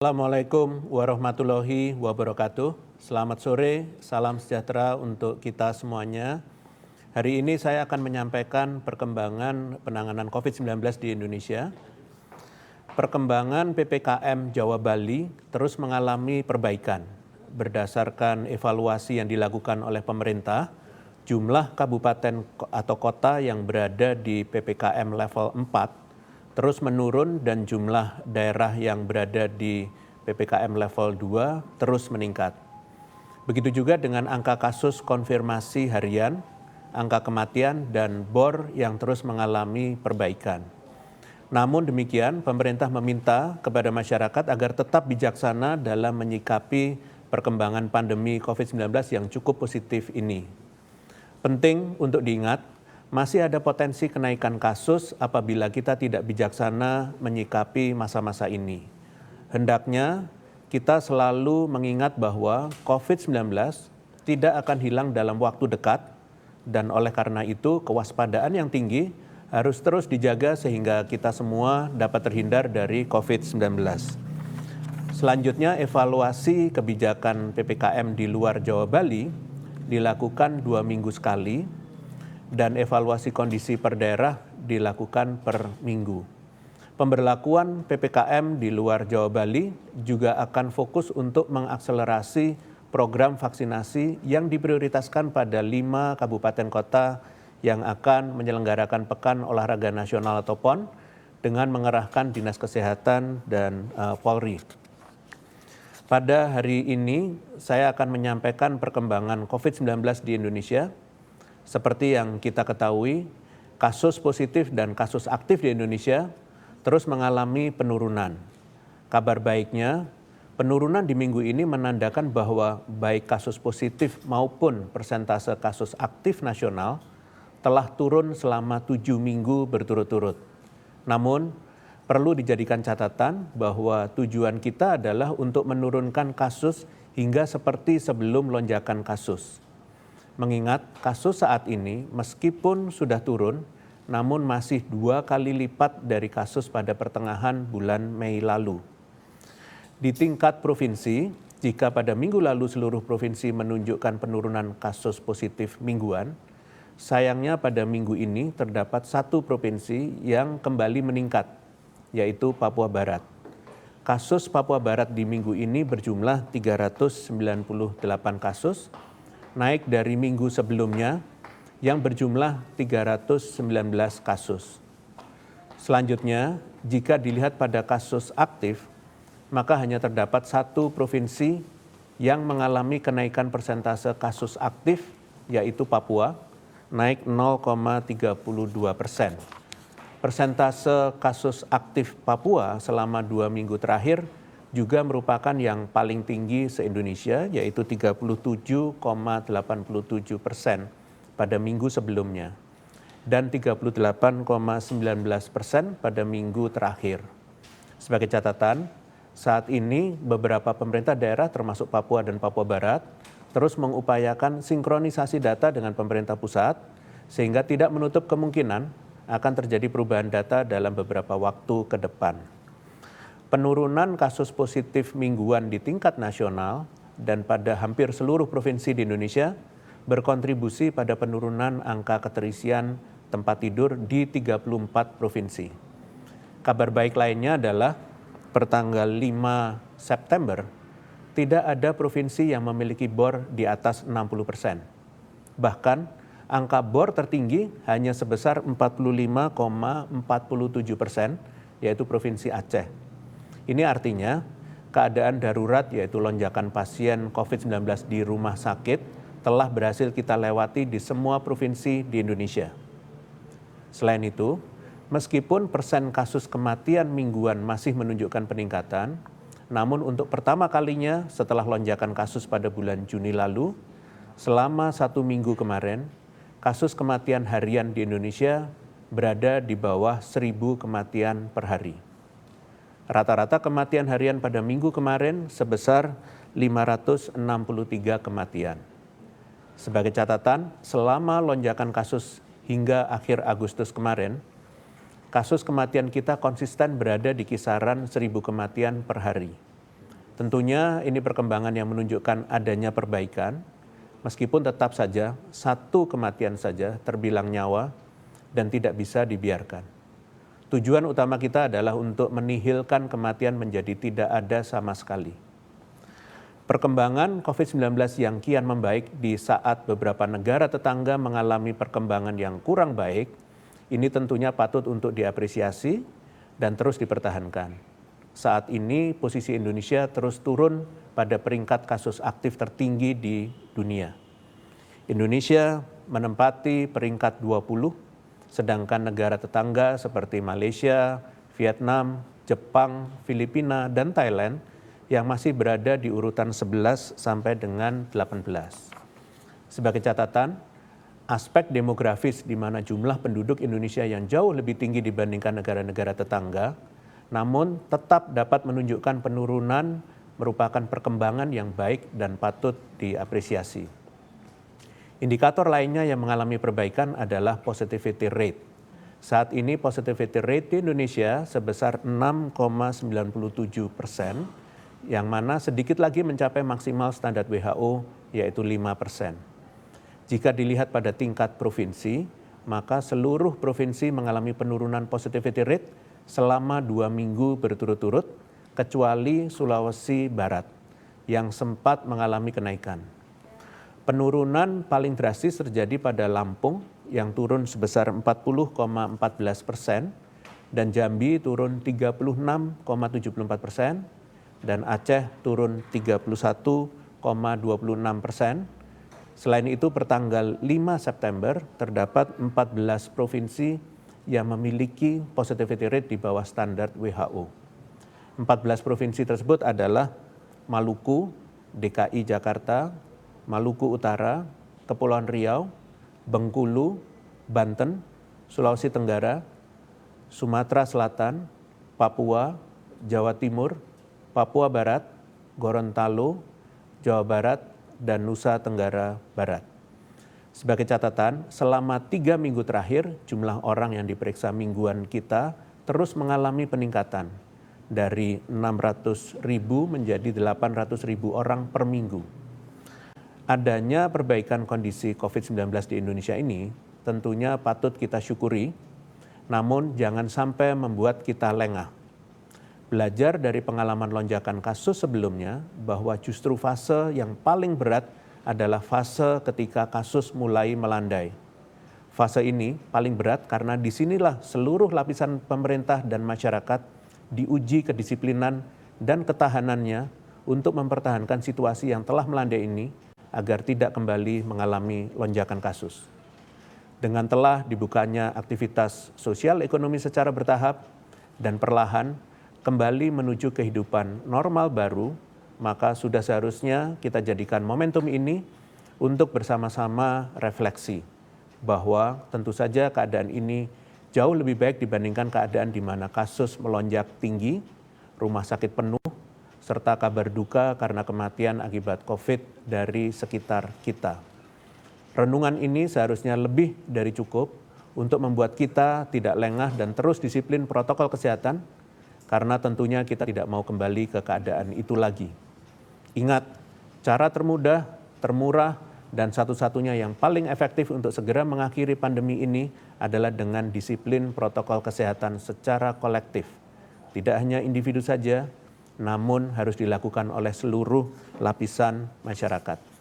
Assalamualaikum warahmatullahi wabarakatuh. Selamat sore, salam sejahtera untuk kita semuanya. Hari ini saya akan menyampaikan perkembangan penanganan COVID-19 di Indonesia. Perkembangan PPKM Jawa Bali terus mengalami perbaikan. Berdasarkan evaluasi yang dilakukan oleh pemerintah, jumlah kabupaten atau kota yang berada di PPKM level 4 terus menurun dan jumlah daerah yang berada di PPKM level 2 terus meningkat. Begitu juga dengan angka kasus konfirmasi harian, angka kematian, dan BOR yang terus mengalami perbaikan. Namun demikian, pemerintah meminta kepada masyarakat agar tetap bijaksana dalam menyikapi perkembangan pandemi COVID-19 yang cukup positif ini. Penting untuk diingat, masih ada potensi kenaikan kasus apabila kita tidak bijaksana menyikapi masa-masa ini. Hendaknya kita selalu mengingat bahwa COVID-19 tidak akan hilang dalam waktu dekat, dan oleh karena itu kewaspadaan yang tinggi harus terus dijaga sehingga kita semua dapat terhindar dari COVID-19. Selanjutnya, evaluasi kebijakan PPKM di luar Jawa Bali dilakukan 2 minggu sekali, dan evaluasi kondisi per daerah dilakukan per minggu. Pemberlakuan PPKM di luar Jawa Bali juga akan fokus untuk mengakselerasi program vaksinasi yang diprioritaskan pada 5 kabupaten kota yang akan menyelenggarakan Pekan Olahraga Nasional atau PON dengan mengerahkan Dinas Kesehatan dan Polri. Pada hari ini saya akan menyampaikan perkembangan COVID-19 di Indonesia. Seperti yang kita ketahui, kasus positif dan kasus aktif di Indonesia terus mengalami penurunan. Kabar baiknya, penurunan di minggu ini menandakan bahwa baik kasus positif maupun persentase kasus aktif nasional telah turun selama 7 minggu berturut-turut. Namun, perlu dijadikan catatan bahwa tujuan kita adalah untuk menurunkan kasus hingga seperti sebelum lonjakan kasus. Mengingat kasus saat ini meskipun sudah turun, namun masih 2 kali lipat dari kasus pada pertengahan bulan Mei lalu. Di tingkat provinsi, jika pada minggu lalu seluruh provinsi menunjukkan penurunan kasus positif mingguan, sayangnya pada minggu ini terdapat 1 provinsi yang kembali meningkat, yaitu Papua Barat. Kasus Papua Barat di minggu ini berjumlah 398 kasus, naik dari minggu sebelumnya yang berjumlah 319 kasus. Selanjutnya, jika dilihat pada kasus aktif, maka hanya terdapat 1 provinsi yang mengalami kenaikan persentase kasus aktif, yaitu Papua, naik 0,32%. Persentase kasus aktif Papua selama 2 minggu terakhir juga merupakan yang paling tinggi se-Indonesia, yaitu 37,87% pada minggu sebelumnya dan 38,19% pada minggu terakhir. Sebagai catatan, saat ini beberapa pemerintah daerah termasuk Papua dan Papua Barat terus mengupayakan sinkronisasi data dengan pemerintah pusat sehingga tidak menutup kemungkinan akan terjadi perubahan data dalam beberapa waktu ke depan. Penurunan kasus positif mingguan di tingkat nasional dan pada hampir seluruh provinsi di Indonesia berkontribusi pada penurunan angka keterisian tempat tidur di 34 provinsi. Kabar baik lainnya adalah pertanggal 5 September tidak ada provinsi yang memiliki BOR di atas 60%. Bahkan angka BOR tertinggi hanya sebesar 45,47%, yaitu Provinsi Aceh. Ini artinya keadaan darurat yaitu lonjakan pasien COVID-19 di rumah sakit telah berhasil kita lewati di semua provinsi di Indonesia. Selain itu, meskipun persen kasus kematian mingguan masih menunjukkan peningkatan, namun untuk pertama kalinya setelah lonjakan kasus pada bulan Juni lalu, selama 1 minggu kemarin, kasus kematian harian di Indonesia berada di bawah 1.000 kematian per hari. Rata-rata kematian harian pada minggu kemarin sebesar 563 kematian. Sebagai catatan, selama lonjakan kasus hingga akhir Agustus kemarin, kasus kematian kita konsisten berada di kisaran 1.000 kematian per hari. Tentunya ini perkembangan yang menunjukkan adanya perbaikan, meskipun tetap saja satu kematian saja terbilang nyawa dan tidak bisa dibiarkan. Tujuan utama kita adalah untuk menihilkan kematian menjadi tidak ada sama sekali. Perkembangan COVID-19 yang kian membaik di saat beberapa negara tetangga mengalami perkembangan yang kurang baik, ini tentunya patut untuk diapresiasi dan terus dipertahankan. Saat ini posisi Indonesia terus turun pada peringkat kasus aktif tertinggi di dunia. Indonesia menempati peringkat 20, sedangkan negara tetangga seperti Malaysia, Vietnam, Jepang, Filipina, dan Thailand yang masih berada di urutan 11 sampai dengan 18. Sebagai catatan, aspek demografis di mana jumlah penduduk Indonesia yang jauh lebih tinggi dibandingkan negara-negara tetangga, namun tetap dapat menunjukkan penurunan merupakan perkembangan yang baik dan patut diapresiasi. Indikator lainnya yang mengalami perbaikan adalah positivity rate. Saat ini positivity rate di Indonesia sebesar 6,97%, yang mana sedikit lagi mencapai maksimal standar WHO yaitu 5%. Jika dilihat pada tingkat provinsi, maka seluruh provinsi mengalami penurunan positivity rate selama 2 minggu berturut-turut, kecuali Sulawesi Barat yang sempat mengalami kenaikan. Penurunan paling drastis terjadi pada Lampung yang turun sebesar 40,14% dan Jambi turun 36,74% dan Aceh turun 31,26%. Selain itu, pertanggal 5 September terdapat 14 provinsi yang memiliki positivity rate di bawah standar WHO. 14 provinsi tersebut adalah Maluku, DKI Jakarta, Maluku Utara, Kepulauan Riau, Bengkulu, Banten, Sulawesi Tenggara, Sumatera Selatan, Papua, Jawa Timur, Papua Barat, Gorontalo, Jawa Barat, dan Nusa Tenggara Barat. Sebagai catatan, selama 3 minggu terakhir, jumlah orang yang diperiksa mingguan kita terus mengalami peningkatan dari 600.000 menjadi 800.000 orang per minggu. Adanya perbaikan kondisi COVID-19 di Indonesia ini tentunya patut kita syukuri, namun jangan sampai membuat kita lengah. Belajar dari pengalaman lonjakan kasus sebelumnya bahwa justru fase yang paling berat adalah fase ketika kasus mulai melandai. Fase ini paling berat karena disinilah seluruh lapisan pemerintah dan masyarakat diuji kedisiplinan dan ketahanannya untuk mempertahankan situasi yang telah melandai ini agar tidak kembali mengalami lonjakan kasus. Dengan telah dibukanya aktivitas sosial ekonomi secara bertahap dan perlahan kembali menuju kehidupan normal baru, maka sudah seharusnya kita jadikan momentum ini untuk bersama-sama refleksi bahwa tentu saja keadaan ini jauh lebih baik dibandingkan keadaan di mana kasus melonjak tinggi, rumah sakit penuh, serta kabar duka karena kematian akibat COVID dari sekitar kita. Renungan ini seharusnya lebih dari cukup untuk membuat kita tidak lengah dan terus disiplin protokol kesehatan, karena tentunya kita tidak mau kembali ke keadaan itu lagi. Ingat, cara termudah, termurah, dan satu-satunya yang paling efektif untuk segera mengakhiri pandemi ini adalah dengan disiplin protokol kesehatan secara kolektif. Tidak hanya individu saja, namun harus dilakukan oleh seluruh lapisan masyarakat.